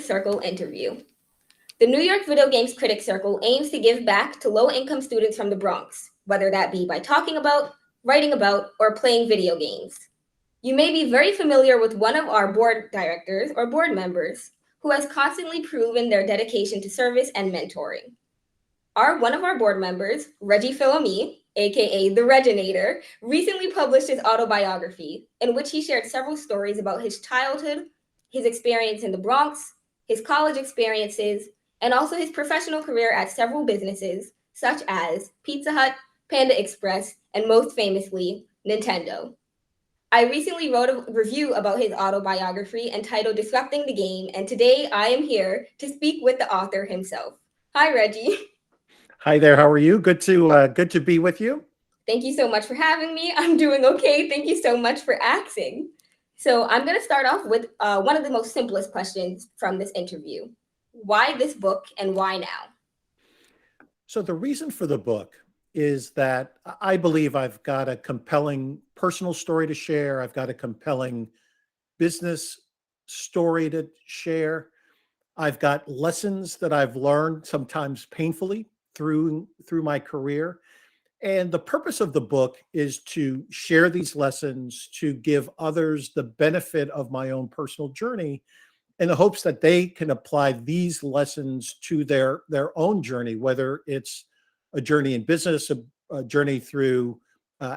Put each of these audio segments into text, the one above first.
Circle interview. The New York Video Games Critics Circle aims to give back to low-income students from the Bronx, whether that be by talking about, writing about, or playing video games. You may be very familiar with one of our board directors or board members who has constantly proven their dedication to service and mentoring. One of our board members, Reggie Fils-Aimé, aka the Reginator, recently published his autobiography, in which he shared several stories about his childhood, his experience in the Bronx, his college experiences, and also his professional career at several businesses, such as Pizza Hut, Panda Express, and most famously, Nintendo. I recently wrote a review about his autobiography entitled Disrupting the Game, and today I am here to speak with the author himself. Hi, Reggie. Hi there. How are you? Good to be with you. Thank you so much for having me. I'm doing okay. Thank you so much for asking. So I'm going to start off with one of the most simplest questions from this interview. Why this book and why now? So the reason for the book is that I believe I've got a compelling personal story to share. I've got a compelling business story to share. I've got lessons that I've learned, sometimes painfully, through my career. And the purpose of the book is to share these lessons, to give others the benefit of my own personal journey in the hopes that they can apply these lessons to their own journey, whether it's a journey in business, a journey through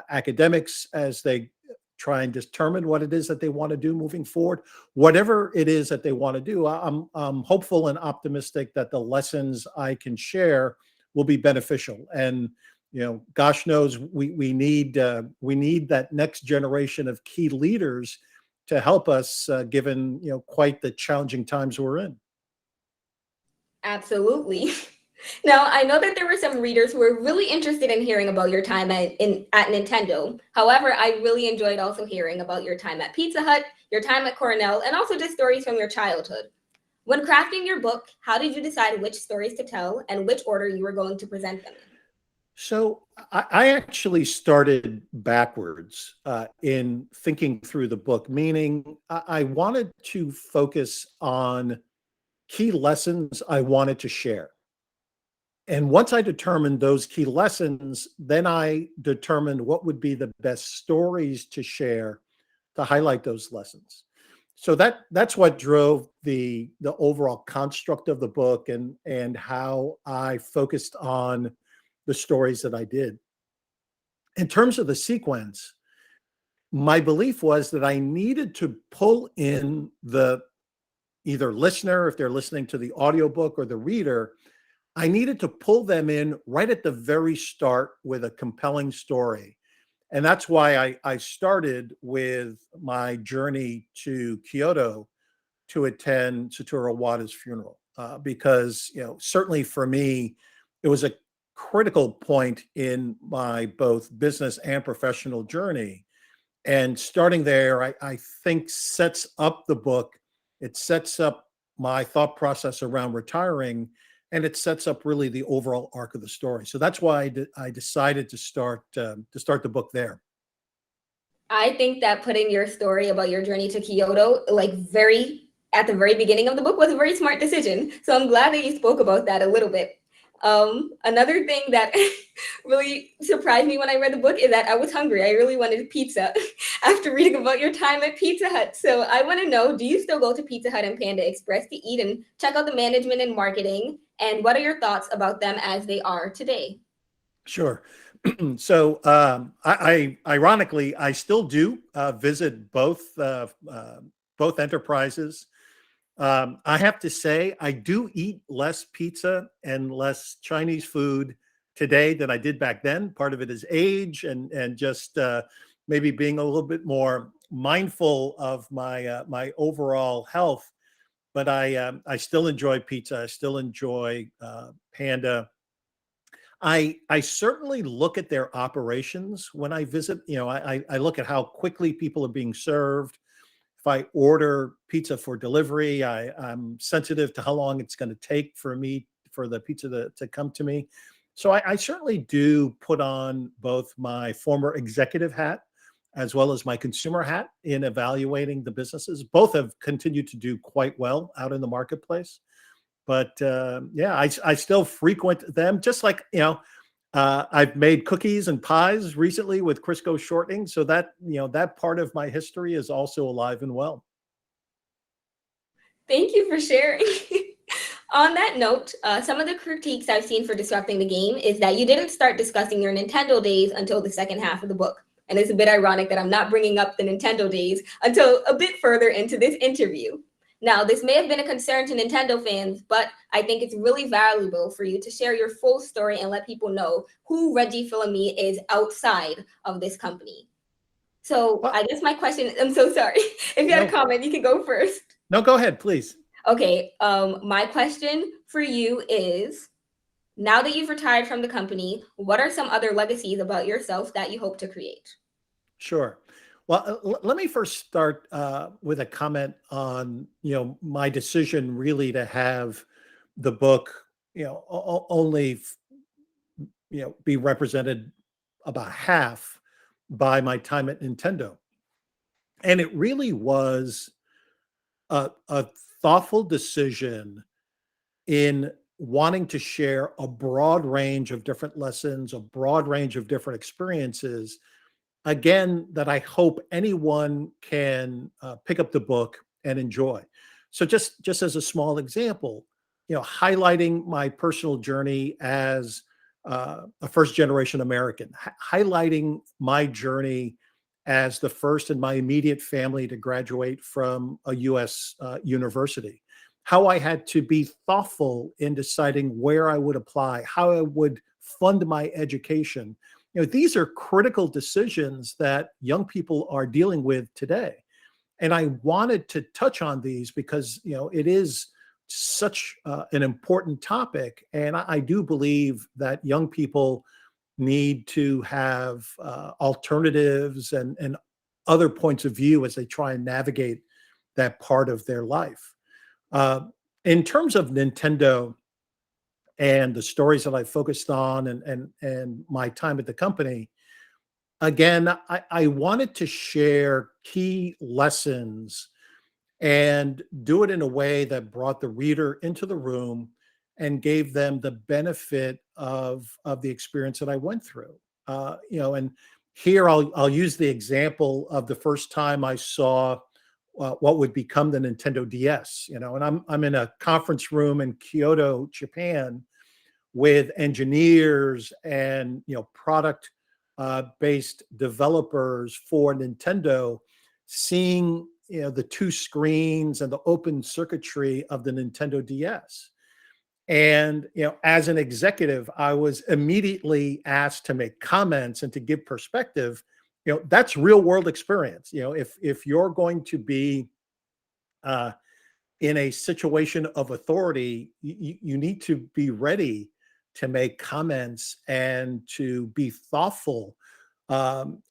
academics as they try and determine what it is that they want to do moving forward. Whatever it is that they want to do, I'm hopeful and optimistic that the lessons I can share will be beneficial. And gosh knows we need that next generation of key leaders to help us, given quite the challenging times we're in. Absolutely. Now, I know that there were some readers who were really interested in hearing about your time at Nintendo. However, I really enjoyed also hearing about your time at Pizza Hut, your time at Cornell, and also just stories from your childhood. When crafting your book, how did you decide which stories to tell and which order you were going to present them in? So I actually started backwards in thinking through the book, meaning I wanted to focus on key lessons I wanted to share. And once I determined those key lessons, then I determined what would be the best stories to share to highlight those lessons. So that's what drove the overall construct of the book and how I focused on the stories that I did. In terms of the sequence, my belief was that I needed to pull in the either listener, if they're listening to the audiobook, or the reader, I needed to pull them in right at the very start with a compelling story. And that's why I started with my journey to Kyoto to attend Satoru Iwata's funeral, because certainly for me, it was a critical point in my both business and professional journey. And starting there, I think sets up the book. It sets up my thought process around retiring, and it sets up really the overall arc of the story. So that's why I decided to start the book there. I think that putting your story about your journey to Kyoto, at the very beginning of the book, was a very smart decision. So I'm glad that you spoke about that a little bit. Another thing that really surprised me when I read the book is that I was hungry. I really wanted pizza after reading about your time at Pizza Hut. So I want to know, do you still go to Pizza Hut and Panda Express to eat and check out the management and marketing? And what are your thoughts about them as they are today? Sure. So I ironically, I still do visit both enterprises. I have to say, I do eat less pizza and less Chinese food today than I did back then. Part of it is age and just maybe being a little bit more mindful of my overall health. But I still enjoy pizza. I still enjoy Panda. I certainly look at their operations when I visit. I look at how quickly people are being served. If I order pizza for delivery, I'm sensitive to how long it's going to take for the pizza to come to me. So I certainly do put on both my former executive hat as well as my consumer hat in evaluating the businesses. Both have continued to do quite well out in the marketplace. But yeah, I still frequent them, just like, I've made cookies and pies recently with Crisco shortening. So that, that part of my history is also alive and well. Thank you for sharing. On that note, some of the critiques I've seen for disrupting the game is that you didn't start discussing your Nintendo days until the second half of the book. And it's a bit ironic that I'm not bringing up the Nintendo days until a bit further into this interview. Now, this may have been a concern to Nintendo fans, but I think it's really valuable for you to share your full story and let people know who Reggie Fils-Aimé is outside of this company. So Well, I guess my question, I'm so sorry. If you had a comment, you can go first. No, go ahead, please. Okay, my question for you is, now that you've retired from the company, what are some other legacies about yourself that you hope to create? Sure. Well, let me first start with a comment on, my decision really to have the book, only, be represented about half by my time at Nintendo. And it really was a thoughtful decision in wanting to share a broad range of different lessons, a broad range of different experiences, again, that I hope anyone can pick up the book and enjoy. So just as a small example, highlighting my personal journey as a first generation American, highlighting my journey as the first in my immediate family to graduate from a US university, how I had to be thoughtful in deciding where I would apply, how I would fund my education. These are critical decisions that young people are dealing with today. And I wanted to touch on these because, it is such an important topic. And I do believe that young people need to have alternatives and other points of view as they try and navigate that part of their life. Uh, in terms of Nintendo and the stories that I focused on and my time at the company, again, I wanted to share key lessons and do it in a way that brought the reader into the room and gave them the benefit of the experience that I went through. And here I'll use the example of the first time I saw what would become the Nintendo DS. And I'm in a conference room in Kyoto, Japan, with engineers and product based developers for Nintendo, seeing the two screens and the open circuitry of the Nintendo DS. And as an executive, I was immediately asked to make comments and to give perspective. That's real world experience. If you're going to be in a situation of authority, you need to be ready to make comments and to be thoughtful. Um,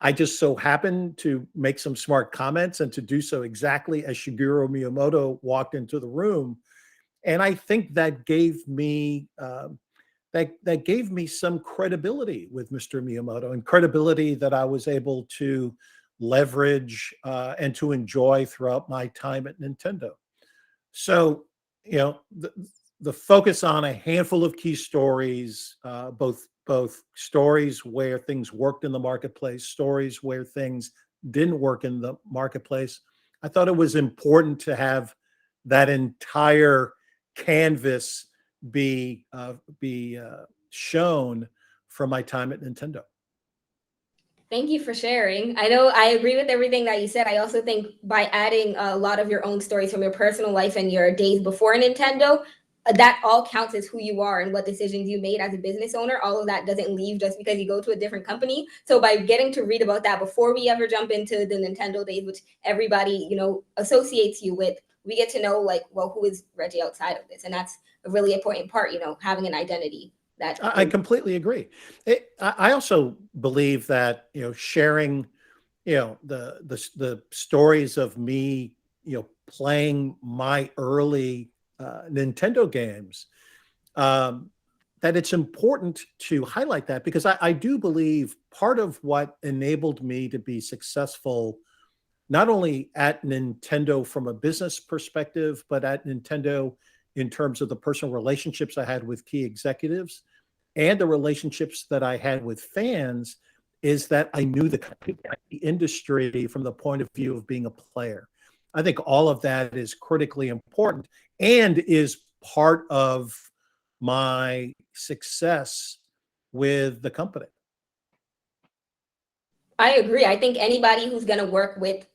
I just so happened to make some smart comments and to do so exactly as Shigeru Miyamoto walked into the room, and I think that gave me that gave me some credibility with Mr. Miyamoto, and credibility that I was able to leverage and to enjoy throughout my time at Nintendo. So, the focus on a handful of key stories, both stories where things worked in the marketplace, stories where things didn't work in the marketplace. I thought it was important to have that entire canvas be shown from my time at Nintendo. Thank you for sharing. I know I agree with everything that you said. I also think by adding a lot of your own stories from your personal life and your days before Nintendo, that all counts as who you are and what decisions you made as a business owner. All of that doesn't leave just because you go to a different company. So by getting to read about that before we ever jump into the Nintendo days, which everybody, associates you with, we get to know like, well, who is Reggie outside of this? And that's a really important part, having an identity that I completely agree. I also believe that sharing the stories of me playing my early Nintendo games, that it's important to highlight that, because I do believe part of what enabled me to be successful, not only at Nintendo from a business perspective, but at Nintendo in terms of the personal relationships I had with key executives and the relationships that I had with fans, is that I knew the industry from the point of view of being a player. I think all of that is critically important and is part of my success with the company. I agree. I think anybody who's going to work with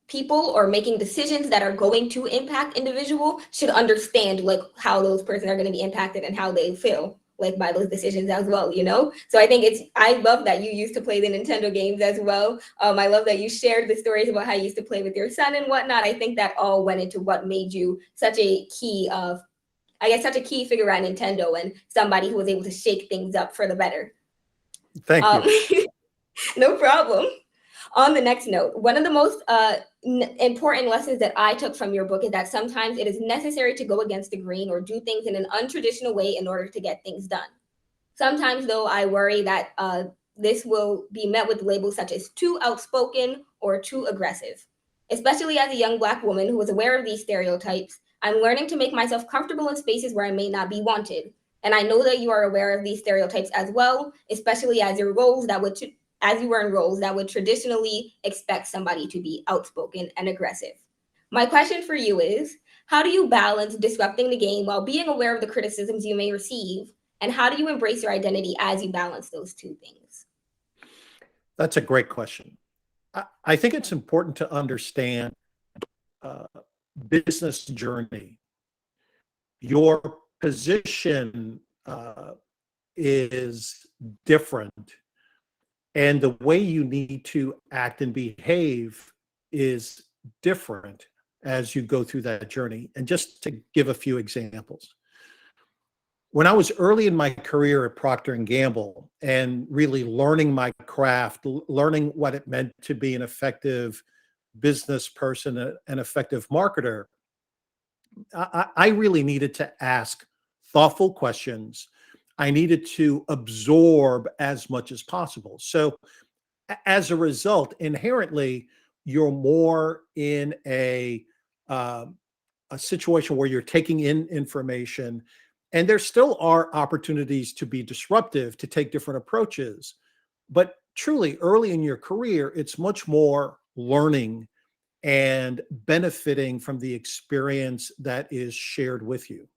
people or making decisions that are going to impact individual should understand like how those persons are going to be impacted and how they feel like by those decisions as well, you know? So I think I love that you used to play the Nintendo games as well. I love that you shared the stories about how you used to play with your son and whatnot. I think that all went into what made you such a key such a key figure at Nintendo and somebody who was able to shake things up for the better. Thank you. No problem. On the next note, one of the most important lessons that I took from your book is that sometimes it is necessary to go against the grain or do things in an untraditional way in order to get things done. Sometimes, though, I worry that this will be met with labels such as too outspoken or too aggressive. Especially as a young Black woman who is aware of these stereotypes, I'm learning to make myself comfortable in spaces where I may not be wanted. And I know that you are aware of these stereotypes as well, especially as you were in roles that would traditionally expect somebody to be outspoken and aggressive. My question for you is, how do you balance disrupting the game while being aware of the criticisms you may receive? And how do you embrace your identity as you balance those two things? That's a great question. I think it's important to understand business journey. Your position is different, and the way you need to act and behave is different as you go through that journey. And just to give a few examples, when I was early in my career at Procter and Gamble and really learning my craft, learning what it meant to be an effective business person, an effective marketer, I really needed to ask thoughtful questions. I needed to absorb as much as possible. So as a result, inherently, you're more in a situation where you're taking in information, and there still are opportunities to be disruptive, to take different approaches. But truly, early in your career, it's much more learning and benefiting from the experience that is shared with you.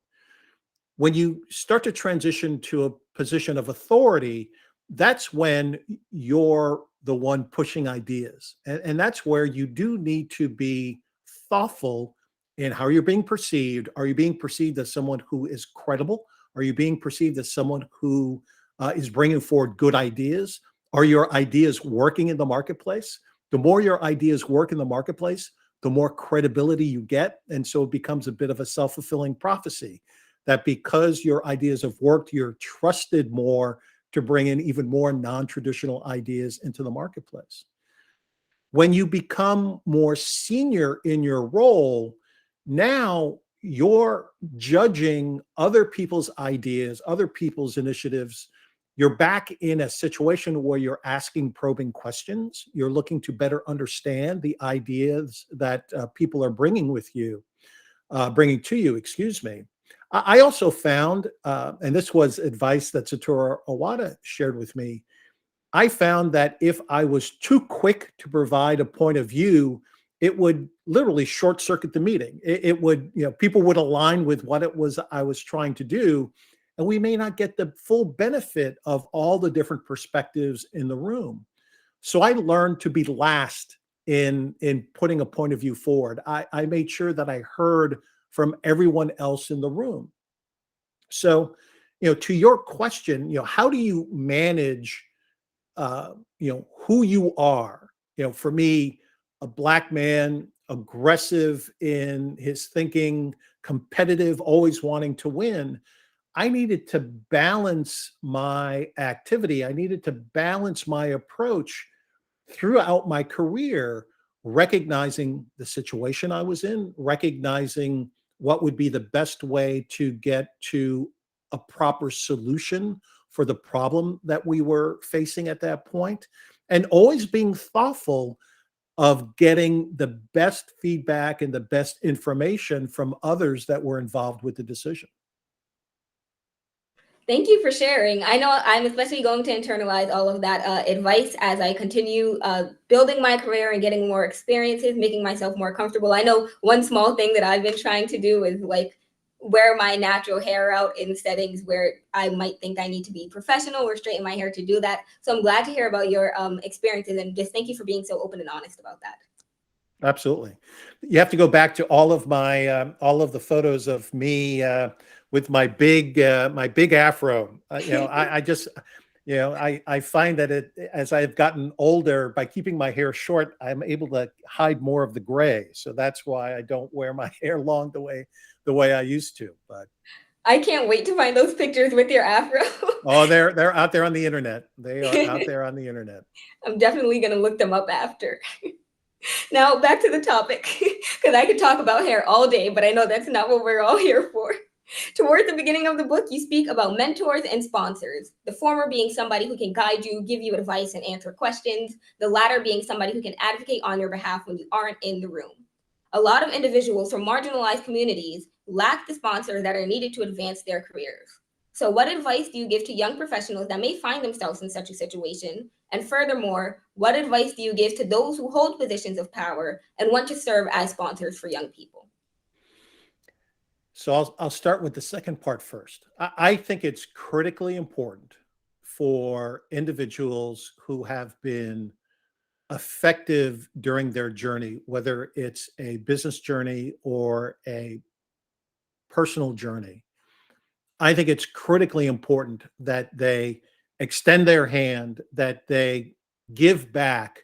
When you start to transition to a position of authority, that's when you're the one pushing ideas. And that's where you do need to be thoughtful in how you're being perceived. Are you being perceived as someone who is credible? Are you being perceived as someone who is bringing forward good ideas? Are your ideas working in the marketplace? The more your ideas work in the marketplace, the more credibility you get. And so it becomes a bit of a self-fulfilling prophecy that because your ideas have worked, you're trusted more to bring in even more non-traditional ideas into the marketplace. When you become more senior in your role, now you're judging other people's ideas, other people's initiatives. You're back in a situation where you're asking probing questions. You're looking to better understand the ideas that people are bringing to you, excuse me. I also found, and this was advice that Satoru Iwata shared with me, I found that if I was too quick to provide a point of view, it would literally short circuit the meeting. It would, people would align with what it was I was trying to do, and we may not get the full benefit of all the different perspectives in the room. So I learned to be last in putting a point of view forward. I made sure that I heard from everyone else in the room. So, to your question, how do you manage, who you are? For me, a Black man, aggressive in his thinking, competitive, always wanting to win. I needed to balance my activity. I needed to balance my approach throughout my career, recognizing the situation I was in, recognizing what would be the best way to get to a proper solution for the problem that we were facing at that point, and always being thoughtful of getting the best feedback and the best information from others that were involved with the decision. Thank you for sharing. I know I'm especially going to internalize all of that advice as I continue building my career and getting more experiences, making myself more comfortable. I know one small thing that I've been trying to do is like wear my natural hair out in settings where I might think I need to be professional or straighten my hair to do that. So I'm glad to hear about your experiences, and just thank you for being so open and honest about that. Absolutely. You have to go back to all of the photos of me with my big afro. I just, I find that as I've gotten older, by keeping my hair short, I'm able to hide more of the gray. So that's why I don't wear my hair long the way I used to. But I can't wait to find those pictures with your afro. oh, they're out there on the internet. They are out there on the internet. I'm definitely going to look them up after. Now, back to the topic, because I could talk about hair all day, but I know that's not what we're all here for. Towards the beginning of the book, you speak about mentors and sponsors, the former being somebody who can guide you, give you advice, and answer questions, the latter being somebody who can advocate on your behalf when you aren't in the room. A lot of individuals from marginalized communities lack the sponsors that are needed to advance their careers. So, what advice do you give to young professionals that may find themselves in such a situation? And furthermore, what advice do you give to those who hold positions of power and want to serve as sponsors for young people? So I'll start with the second part first. I think it's critically important for individuals who have been effective during their journey, whether it's a business journey or a personal journey. I think it's critically important that they extend their hand, that they give back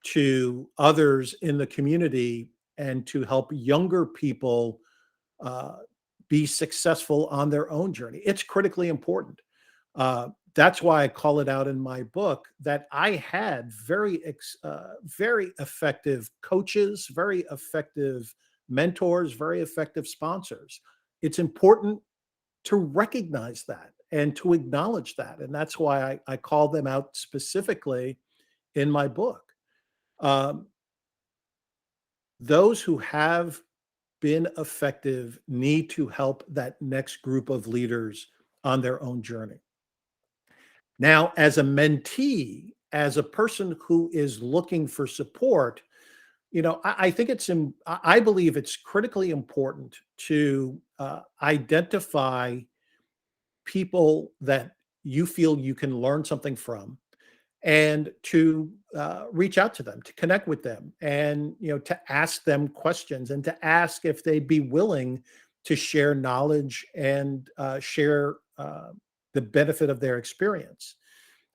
to others in the community and to help younger people uh, be successful on their own journey. It's critically important. That's why I call it out in my book that I had very effective coaches, very effective mentors, very effective sponsors. It's important to recognize that and to acknowledge that. And that's why I call them out specifically in my book. Um, those who have been effective need to help that next group of leaders on their own journey. Now, as a mentee, as a person who is looking for support, I think I believe it's critically important to identify people that you feel you can learn something from, and to reach out to them, to connect with them, and to ask them questions, and to ask if they'd be willing to share knowledge and share the benefit of their experience.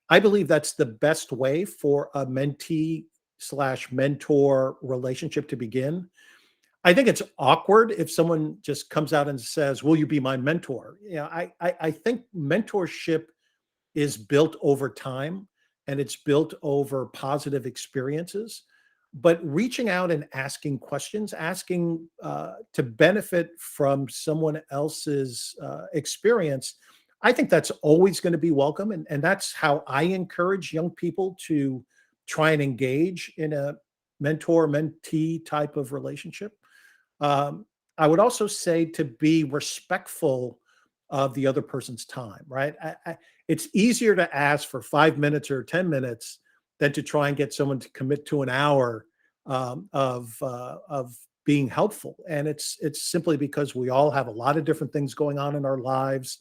I believe that's the best way for a mentee slash mentor relationship to begin. I think it's awkward if someone just comes out and says, "Will you be my mentor?" I think mentorship is built over time, and it's built over positive experiences. But reaching out and asking questions, asking to benefit from someone else's experience, I think that's always going to be welcome. And that's how I encourage young people to try and engage in a mentor mentee type of relationship. Um, I would also say to be respectful of the other person's time, right? It's easier to ask for 5 minutes or 10 minutes than to try and get someone to commit to an hour of being helpful. And it's simply because we all have a lot of different things going on in our lives.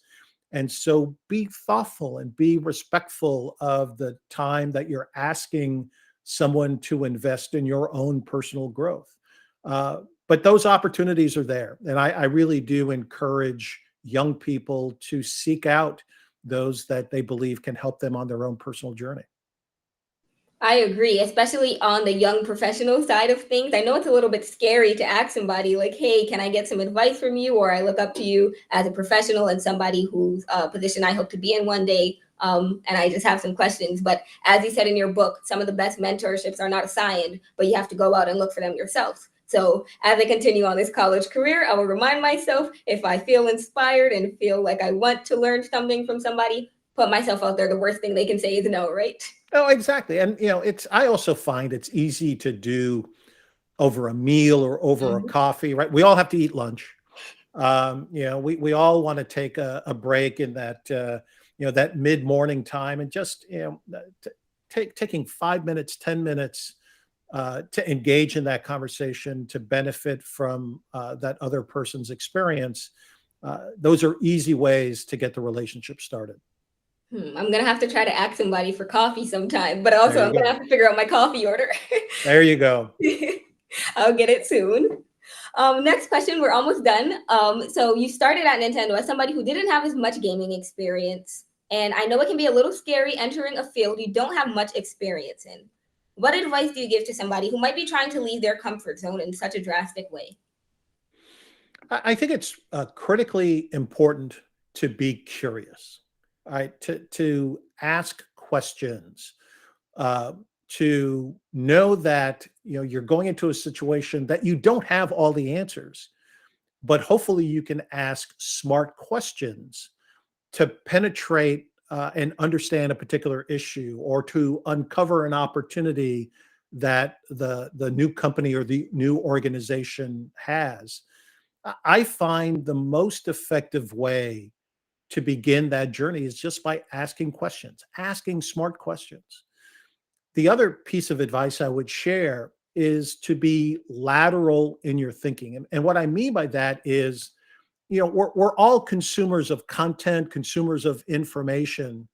And so be thoughtful and be respectful of the time that you're asking someone to invest in your own personal growth. But those opportunities are there. And I really do encourage young people to seek out those that they believe can help them on their own personal journey. I agree, especially on the young professional side of things. I know it's a little bit scary to ask somebody like, "Hey, can I get some advice from you?" Or I look up to you as a professional and somebody whose position I hope to be in one day. And I just have some questions. But as you said in your book, some of the best mentorships are not assigned, but you have to go out and look for them yourself. So as I continue on this college career, I will remind myself, if I feel inspired and feel like I want to learn something from somebody, put myself out there. The worst thing they can say is no, right? Oh, exactly. And I also find it's easy to do over a meal or over a Mhm. coffee, right? We all have to eat lunch. We all want to take a break in that that mid morning time, and just taking 5 minutes, 10 minutes to engage in that conversation, to benefit from that other person's experience. Those are easy ways to get the relationship started. I'm gonna have to try to ask somebody for coffee sometime, but There also you I'm gonna go. have to figure out my coffee order. There you go. I'll get it soon. Next question, we're almost done. So you started at Nintendo as somebody who didn't have as much gaming experience, and I know it can be a little scary entering a field you don't have much experience in. What advice do you give to somebody who might be trying to leave their comfort zone in such a drastic way? I think it's critically important to be curious, right? To ask questions, uh, to know that you're going into a situation that you don't have all the answers, but hopefully you can ask smart questions to penetrate and understand a particular issue, or to uncover an opportunity that the new company or the new organization has. I find the most effective way to begin that journey is just by asking questions, asking smart questions. The other piece of advice I would share is to be lateral in your thinking. And what I mean by that is, we're all consumers of content, consumers of information.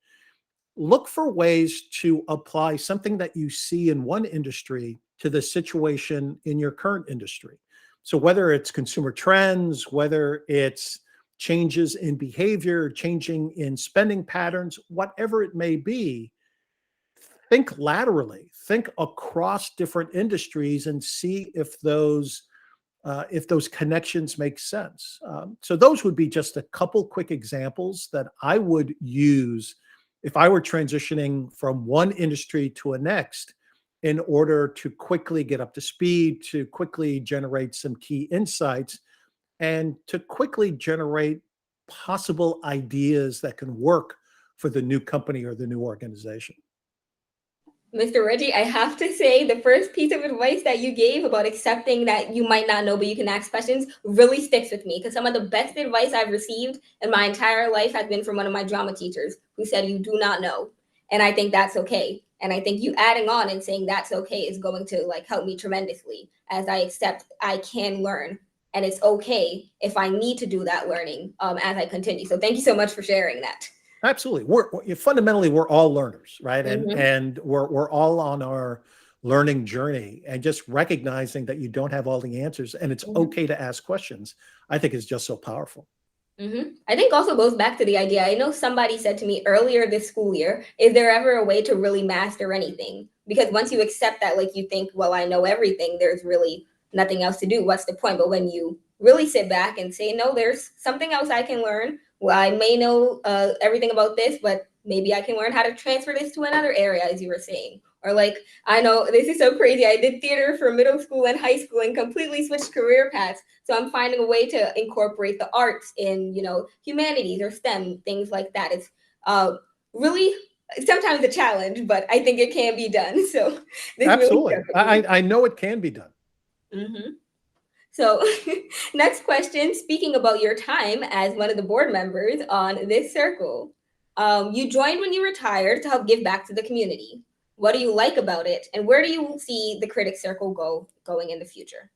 Look for ways to apply something that you see in one industry to the situation in your current industry. So whether it's consumer trends, whether it's changes in behavior, changing in spending patterns, whatever it may be, think laterally, think across different industries, and see if those connections make sense. So those would be just a couple quick examples that I would use if I were transitioning from one industry to a next, in order to quickly get up to speed, to quickly generate some key insights, and to quickly generate possible ideas that can work for the new company or the new organization. Mr. Reggie, I have to say the first piece of advice that you gave about accepting that you might not know, but you can ask questions really sticks with me, because some of the best advice I've received in my entire life has been from one of my drama teachers who said, "You do not know." And I think that's okay. And I think you adding on and saying that's okay is going to like help me tremendously as I accept I can learn. And it's okay if I need to do that learning as I continue. So thank you so much for sharing that. Absolutely. Fundamentally, we're all learners, right? And Mhm. and we're all on our learning journey, and just recognizing that you don't have all the answers and it's Mhm. okay to ask questions, I think is just so powerful. I think also goes back to the idea. I know somebody said to me earlier this school year, is there ever a way to really master anything? Because once you accept that, like you think, well, I know everything, there's really nothing else to do. What's the point? But when you really sit back and say, no, there's something else I can learn. Well, I may know everything about this, but maybe I can learn how to transfer this to another area, as you were saying. Or like, I know this is so crazy. I did theater for middle school and high school and completely switched career paths. So I'm finding a way to incorporate the arts in, humanities or STEM, things like that. It's really sometimes a challenge, but I think it can be done. So this really Absolutely. stuck with me. I know it can be done. hmm So next question, speaking about your time as one of the board members on this circle, you joined when you retired to help give back to the community. What do you like about it, and where do you see the critic circle going in the future?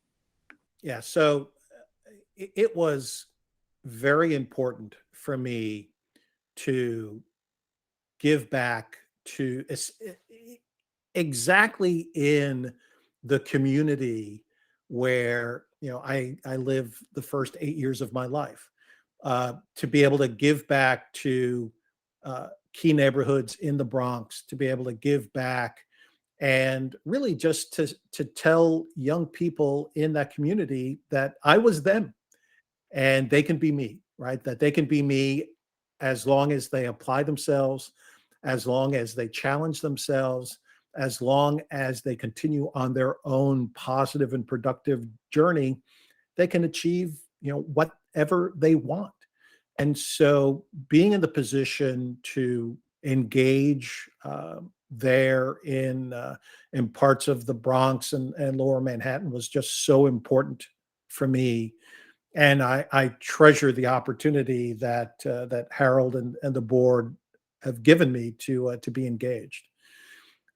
Yeah. So it was very important for me to give back to exactly in the community where I live the first 8 years of my life. To be able to give back to key neighborhoods in the Bronx, to be able to give back, and really just to tell young people in that community that I was them and they can be me, right? That they can be me as long as they apply themselves, as long as they challenge themselves, as long as they continue on their own positive and productive journey, they can achieve, whatever they want. And so being in the position to engage there in parts of the Bronx and Lower Manhattan was just so important for me. And I treasure the opportunity that Harold and the board have given me to be engaged.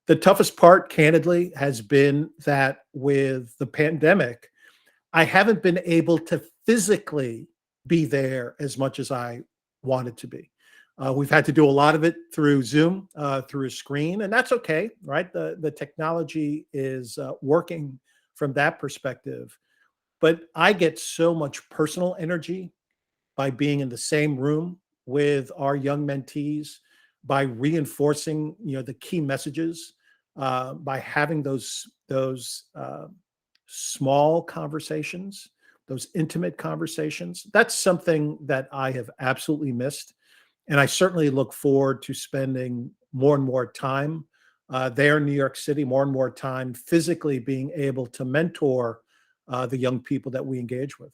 The toughest part, candidly, has been that with the pandemic, I haven't been able to physically be there as much as I wanted to be. We've had to do a lot of it through Zoom, through a screen, and that's okay, right? The technology is working from that perspective. But I get so much personal energy by being in the same room with our young mentees, by reinforcing the key messages, by having those small conversations, those intimate conversations. That's something that I have absolutely missed, and I certainly look forward to spending more and more time there in New York City, more and more time physically being able to mentor the young people that we engage with.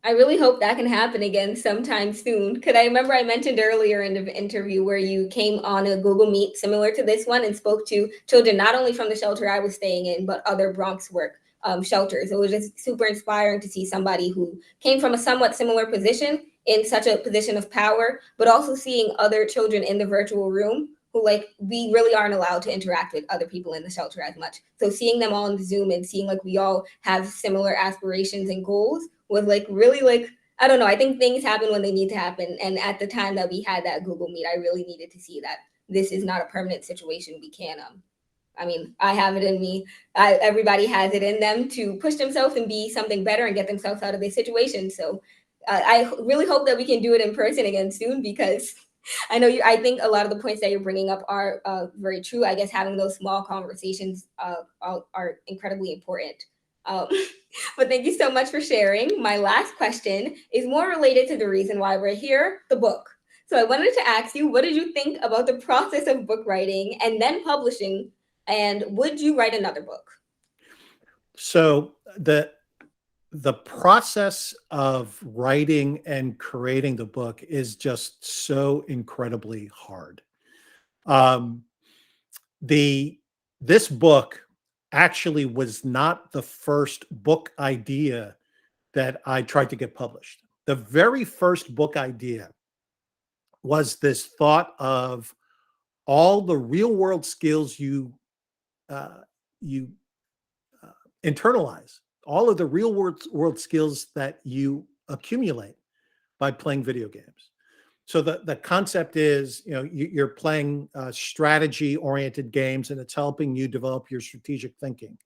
I really hope that can happen again sometime soon. Because I remember I mentioned earlier in the interview where you came on a Google Meet similar to this one and spoke to children not only from the shelter I was staying in, but other Bronx work shelters. It was just super inspiring to see somebody who came from a somewhat similar position in such a position of power, but also seeing other children in the virtual room who, like, we really aren't allowed to interact with other people in the shelter as much. So seeing them on Zoom and seeing like we all have similar aspirations and goals was like really, like, I don't know. I think things happen when they need to happen. And at the time that we had that Google Meet, I really needed to see that this is not a permanent situation. We can I mean, I have it in me. Everybody has it in them to push themselves and be something better and get themselves out of this situation. So I really hope that we can do it in person again soon, because I know you. I think a lot of the points that you're bringing up are very true. I guess having those small conversations are incredibly important. Um, but thank you so much for sharing. My last question is more related to the reason why we're here, the book. So I wanted to ask you, what did you think about the process of book writing and then publishing? And would you write another book? So the process of writing and creating the book is just so incredibly hard. Um, the This book actually was not the first book idea that I tried to get published. The very first book idea was this thought of all the real world skills uh, you internalize, all of the real world skills that you accumulate by playing video games. So the concept is, you're playing strategy oriented games, and it's helping you develop your strategic thinking.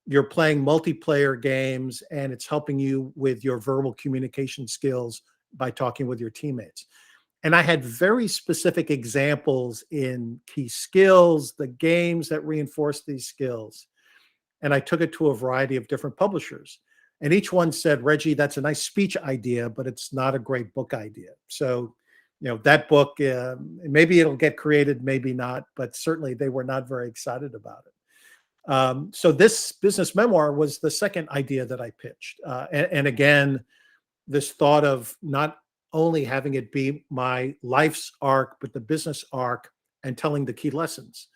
You're playing multiplayer games, and it's helping you with your verbal communication skills by talking with your teammates. And I had very specific examples in key skills, the games that reinforce these skills. And I took it to a variety of different publishers. And each one said, Reggie, that's a nice speech idea, but it's not a great book idea. So, that book, maybe it'll get created, maybe not, but certainly they were not very excited about it. So this business memoir was the second idea that I pitched. And again, this thought of not only having it be my life's arc, but the business arc, and telling the key lessons.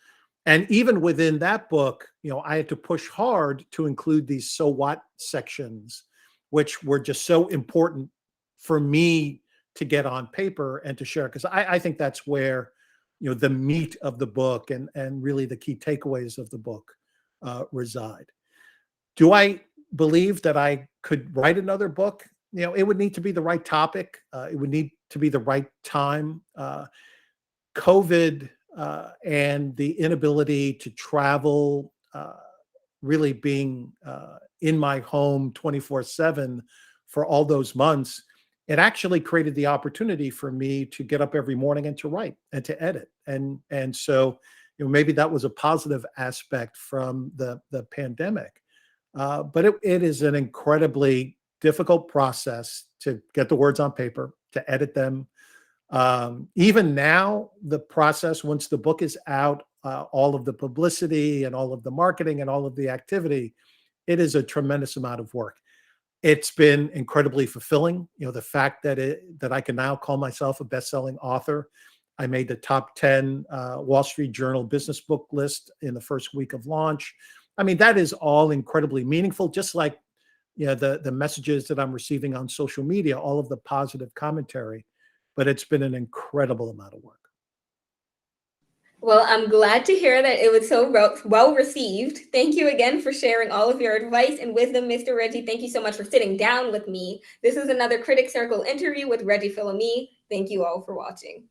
And even within that book, I had to push hard to include these so what sections, which were just so important for me to get on paper and to share. Because I think that's where, the meat of the book and really the key takeaways of the book reside. Do I believe that I could write another book? It would need to be the right topic. It would need to be the right time. COVID and the inability to travel, really being in my home 24/7 for all those months, it actually created the opportunity for me to get up every morning and to write and to edit. And so, maybe that was a positive aspect from the pandemic. But it is an incredibly difficult process to get the words on paper, to edit them. Even now, the process, once the book is out all of the publicity and all of the marketing and all of the activity, it is a tremendous amount of work. It's been incredibly fulfilling. The fact that I can now call myself a best-selling author. I made the top 10 Wall Street Journal business book list in the first week of launch. I mean, that is all incredibly meaningful, just like the messages that I'm receiving on social media, all of the positive commentary. But it's been an incredible amount of work. Well, I'm glad to hear that it was so well received. Thank you again for sharing all of your advice and wisdom, Mr. Reggie. Thank you so much for sitting down with me. This is another Critic Circle interview with Reggie Fils-Aimé. Thank you all for watching.